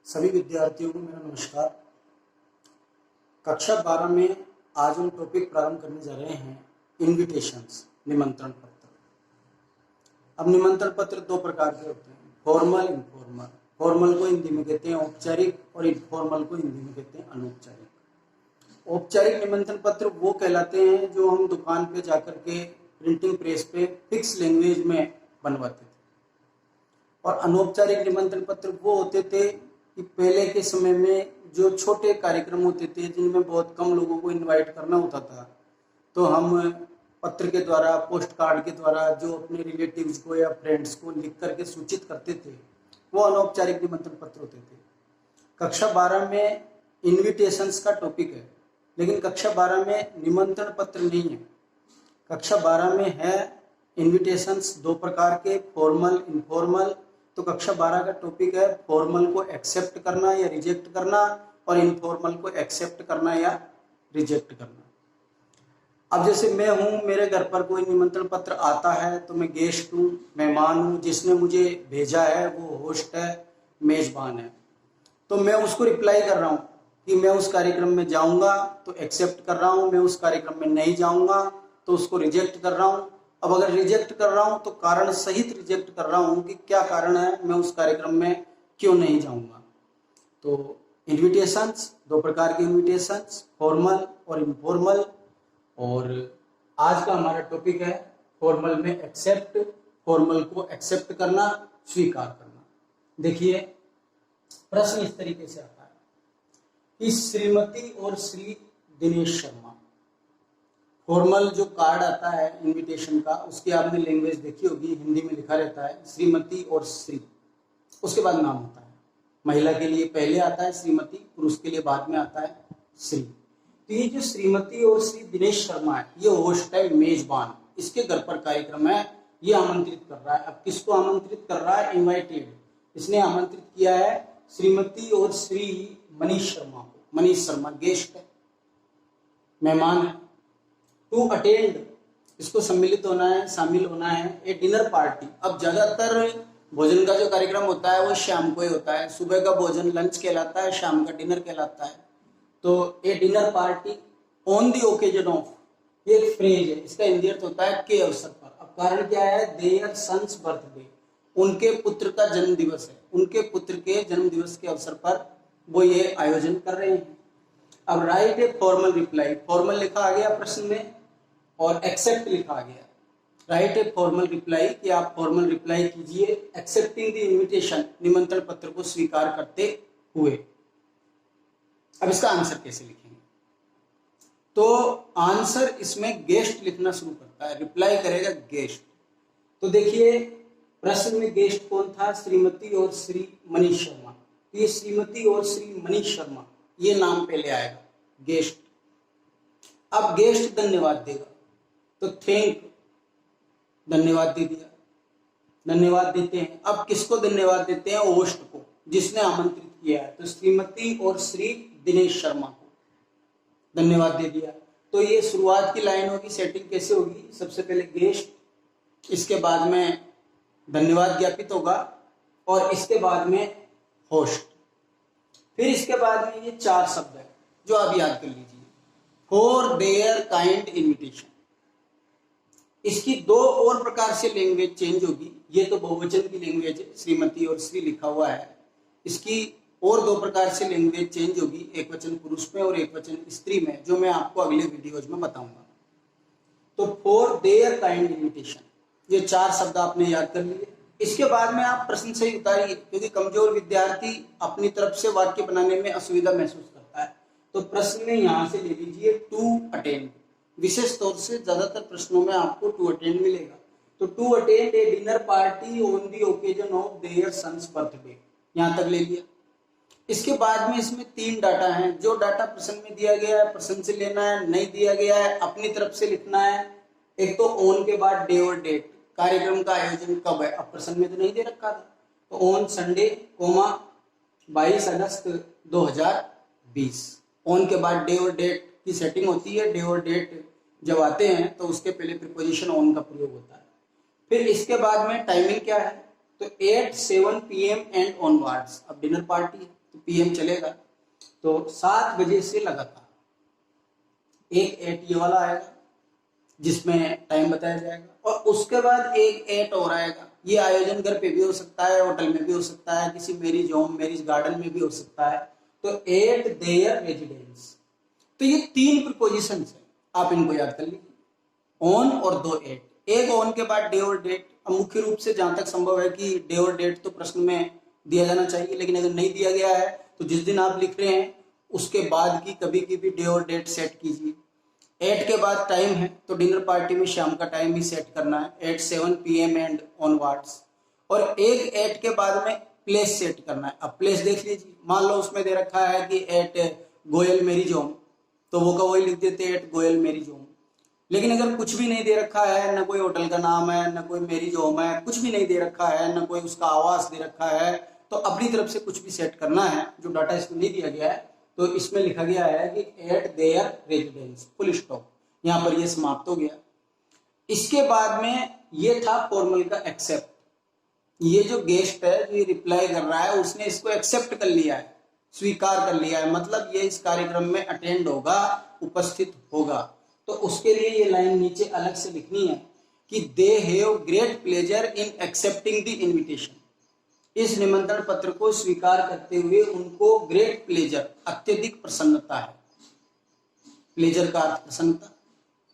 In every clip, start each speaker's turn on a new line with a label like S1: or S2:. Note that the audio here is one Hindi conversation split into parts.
S1: सभी विद्यार्थियों को मेरा नमस्कार। कक्षा 12 में आज हम टॉपिक प्रारंभ करने जा रहे हैं इनविटेशंस, निमंत्रण पत्र। अब निमंत्रण पत्र दो प्रकार के होते हैं, फॉर्मल, इनफॉर्मल। फॉर्मल को हिंदी में कहते हैं औपचारिक और इनफॉर्मल को हिंदी में कहते हैं अनौपचारिक। औपचारिक निमंत्रण पत्र वो कहलाते हैं जो हम दुकान पे जाकर के प्रिंटिंग प्रेस पे फिक्स लैंग्वेज में बनवाते थे, और अनौपचारिक निमंत्रण पत्र वो होते थे कि पहले के समय में जो छोटे कार्यक्रम होते थे जिनमें बहुत कम लोगों को इनवाइट करना होता था, तो हम पत्र के द्वारा, पोस्ट कार्ड के द्वारा जो अपने रिलेटिव्स को या फ्रेंड्स को लिख करके सूचित करते थे, वो अनौपचारिक निमंत्रण पत्र होते थे। कक्षा 12 में इनविटेशंस का टॉपिक है, लेकिन कक्षा 12 में निमंत्रण पत्र नहीं है। कक्षा 12 में है इनविटेशंस दो प्रकार के, फॉर्मल, इनफॉर्मल। तो कक्षा 12 का टॉपिक है फॉर्मल को एक्सेप्ट करना या रिजेक्ट करना, और इनफॉर्मल को एक्सेप्ट करना या रिजेक्ट करना। अब जैसे मैं हूँ, मेरे घर पर कोई निमंत्रण पत्र आता है तो मैं गेस्ट हूँ, मेहमान हूँ, जिसने मुझे भेजा है वो होस्ट है, मेजबान है। तो मैं उसको रिप्लाई कर रहा हूँ कि मैं उस कार्यक्रम में जाऊँगा तो एक्सेप्ट कर रहा हूँ, मैं उस कार्यक्रम में नहीं जाऊँगा तो उसको रिजेक्ट कर रहा हूँ। अब अगर रिजेक्ट कर रहा हूं तो कारण सहित रिजेक्ट कर रहा हूं कि क्या कारण है, मैं उस कार्यक्रम में क्यों नहीं जाऊंगा। तो इनविटेशंस दो प्रकार के, इनविटेशंस फॉर्मल और इनफॉर्मल। और आज का हमारा टॉपिक है फॉर्मल में एक्सेप्ट, फॉर्मल को एक्सेप्ट करना, स्वीकार करना। देखिए प्रश्न इस तरीके से आता है कि श्रीमती और श्री दिनेश शर्मा, फॉर्मल जो कार्ड आता है इनविटेशन का, उसकी आपने लैंग्वेज देखी होगी, हिंदी में लिखा रहता है श्रीमती और श्री, उसके बाद नाम होता है। महिला के लिए पहले आता है श्रीमती, पुरुष के लिए बाद में आता है श्री। तो ये जो श्रीमती और श्री दिनेश शर्मा है, ये होस्ट है, मेजबान, इसके घर पर कार्यक्रम है, ये आमंत्रित कर रहा है। अब किसको आमंत्रित कर रहा है? इन्वाइटेड। इसने आमंत्रित किया है श्रीमती और श्री मनीष शर्मा को। मनीष शर्मा गेस्ट है, मेहमान है। टू अटेंड, इसको सम्मिलित होना है, शामिल होना है, ए डिनर पार्टी। अब ज्यादातर भोजन का जो कार्यक्रम होता है वो शाम को ही होता है। सुबह का भोजन लंच कहलाता है, शाम का डिनर कहलाता है। तो a dinner party on the occasion of, ये एक फ्रेज है, इसका हिंदी अर्थ होता है के अवसर पर। अब कारण क्या है? देयर सन्स बर्थडे, उनके पुत्र का जन्म दिवस है, उनके पुत्र के जन्म दिवस के अवसर पर वो ये आयोजन कर रहे हैं। अब right a formal reply, formal लिखा आ गया प्रश्न में और एक्सेप्ट लिखा आ गया। राइट ए फॉर्मल रिप्लाई कि आप फॉर्मल रिप्लाई कीजिए एक्सेप्टिंग द इनविटेशन, निमंत्रण पत्र को स्वीकार करते हुए। अब इसका आंसर कैसे लिखेंगे? तो आंसर इसमें गेस्ट लिखना शुरू करता है, रिप्लाई करेगा गेस्ट। तो देखिए प्रश्न में गेस्ट कौन था? श्रीमती और श्री मनीष शर्मा। तो ये श्रीमती और श्री मनीष शर्मा, ये नाम पहले आएगा, गेस्ट। अब गेस्ट धन्यवाद देगा, तो थैंक, धन्यवाद दे दिया, धन्यवाद देते हैं। अब किसको धन्यवाद देते हैं? होस्ट को, जिसने आमंत्रित किया है। तो श्रीमती और श्री दिनेश शर्मा को धन्यवाद दे दिया। तो ये शुरुआत की लाइन होगी, सेटिंग कैसे होगी? सबसे पहले गेस्ट, इसके बाद में धन्यवाद ज्ञापित होगा, और इसके बाद में होस्ट। फिर इसके बाद में ये चार शब्द है जो आप याद कर लीजिए, फॉर देयर काइंड इन्विटेशन। इसकी दो और प्रकार से लैंग्वेज चेंज होगी। ये तो बहुवचन की लैंग्वेज है, श्रीमती और श्री लिखा हुआ है। इसकी और दो प्रकार से लैंग्वेज चेंज होगी, एक वचन पुरुष में और एक वचन स्त्री में, जो मैं आपको अगले वीडियोज में बताऊंगा। तो फॉर देयर काइंड इन्विटेशन, ये चार शब्द आपने याद कर लिए। इसके बाद में आप प्रश्न से ही उतारिए, क्योंकि कमजोर विद्यार्थी अपनी तरफ से वाक्य बनाने में असुविधा महसूस करता है। तो प्रश्न में यहां से ले लीजिए टू अटेंड। विशेष तौर से ज्यादातर प्रश्नों में आपको टू अटेंड मिलेगा। तो to attend a dinner party on the occasion of their son's birthday, यहां तक ले लिया। इसके बाद में इसमें तीन डाटा हैं। जो डाटा प्रश्न में दिया गया है प्रश्न से लेना है, नहीं दिया गया है अपनी तरफ से लिखना है। एक तो ऑन के बाद डे और डेट, कार्यक्रम का आयोजन कब है, अब प्रश्न में तो नहीं दे रखा था। तो ऑन संडे, 22 अगस्त 2020। ऑन के बाद डे और डेट की सेटिंग होती है। डे और डेट जब आते हैं तो उसके पहले प्रीपोजिशन ऑन का प्रयोग होता है। फिर इसके बाद में टाइमिंग क्या है? तो 8-7 PM एंड ऑनवर्ड्स। अब डिनर पार्टी, तो PM चलेगा। तो 7 बजे से लगातार एक 8 ये वाला आएगा जिसमें टाइम बताया जाएगा, और उसके बाद एक 8 और आएगा। ये आयोजन घर पे भी हो सकता है, होटल में भी हो सकता है, किसी मैरिज होम मैरिज गार्डन में भी हो सकता है। तो एट देयर रेजिडेंस, तो ये 3 प्रीपोजिशन है, आप इनको याद कर लीजिए, ऑन और 2 एट। एक ऑन के बाद डे और डेट। अब मुख्य रूप से जहां तक संभव है कि डे और डेट तो प्रश्न में दिया जाना चाहिए, लेकिन अगर नहीं दिया गया है तो जिस दिन आप लिख रहे हैं उसके बाद की कभी भी डे और डेट सेट कीजिए। 8 के बाद टाइम है तो डिनर पार्टी में शाम का टाइम भी सेट करना है, एट 7 PM एंड ऑनवर्ड्स। और एक 8 के बाद में प्लेस सेट करना है। अब प्लेस देख लीजिए, मान लो उसमें दे रखा है कि एट गोयल मैरिज होम, तो वो का वही लिख देते एट गोयल मैरिज होम। लेकिन अगर कुछ भी नहीं दे रखा है, न कोई होटल का नाम है, न कोई मैरिज होम है, कुछ भी नहीं दे रखा है, न कोई उसका आवास दे रखा है, तो अपनी तरफ से कुछ भी सेट करना है जो डाटा इसमें नहीं दिया गया है। तो इसमें लिखा गया है कि eight there residence, full stop, यहाँ पर ये समाप्त हो गया। इसके बाद में ये था फॉर्मल का एक्सेप्ट। ये जो गेस्ट है जो ये रिप्लाई कर रहा है उसने इसको एक्सेप्ट कर लिया है, स्वीकार कर लिया है, मतलब ये इस कार्यक्रम में अटेंड होगा, उपस्थित होगा। तो उसके लिए ये लाइन नीचे अलग से लिखनी है कि they have great pleasure in accepting the invitation. इस निमंत्रण पत्र को स्वीकार करते हुए उनको ग्रेट प्लेजर, अत्यधिक प्रसन्नता है। प्लेजर का अर्थ प्रसन्नता,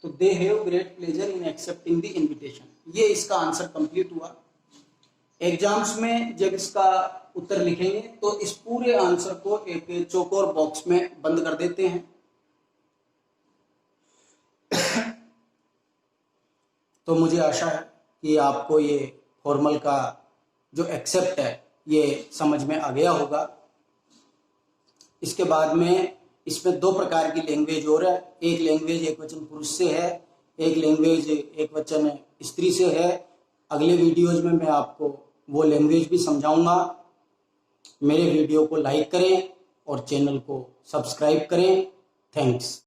S1: तो they have great pleasure in accepting the invitation. ये इसका आंसर कंप्लीट हुआ। एग्जाम्स में जब इसका उत्तर लिखेंगे तो इस पूरे आंसर को एक चौकोर बॉक्स में बंद कर देते हैं। तो मुझे आशा है कि आपको ये फॉर्मल का जो एक्सेप्ट है ये समझ में आ गया होगा। इसके बाद में इसमें 2 प्रकार की लैंग्वेज और है। एक लैंग्वेज एकवचन पुरुष से है, एक लैंग्वेज एकवचन स्त्री से है। अगले वीडियोज में मैं आपको वो लैंग्वेज भी समझाऊंगा। मेरे वीडियो को लाइक करें और चैनल को सब्सक्राइब करें। थैंक्स।